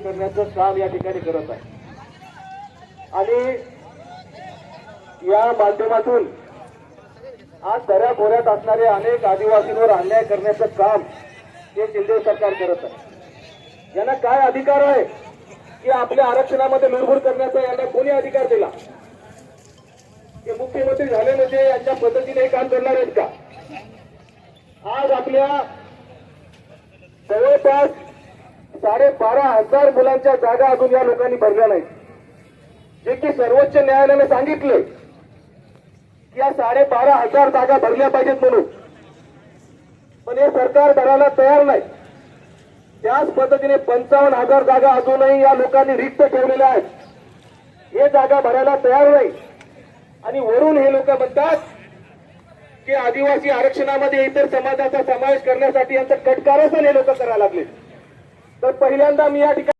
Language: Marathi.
करण्याचं काम या ठिकाणी करत आहे आणि या माध्यमातून आज दऱ्याखोऱ्यात असणाऱ्या अनेक आदिवासींवर अन्याय करण्याचं काम हे शिंदे सरकार करत आहे। यांना काय अधिकार आहे की आपल्या आरक्षणामध्ये लुडबुड करण्याचा यांना कोणी अधिकार दिला? हे मुख्यमंत्री झाले म्हणजे यांच्या पद्धतीने हे काम करणार आहेत का? आज आपल्या जवळपास 12,500 मुलांच्या जागा अजून या लोकांनी भरल्या नाहीत, जे की सर्वोच्च न्यायालयाने सांगितले की या 12,500 जागा भरल्या पाहिजेत म्हणून, पण हे सरकार भरायला तयार नाही। त्याच पद्धतीने 55,000 जागा अजूनही या लोकांनी रिक्त ठेवलेल्या आहेत, हे जागा भरायला तयार नाही। आणि वरून हे लोक म्हणतात की आदिवासी आरक्षणामध्ये इतर समाजाचा समावेश करण्यासाठी यांचं कटकारस्थान हे लोक करायला लागले। तर पहिल्यांदा मी या ठिकाणी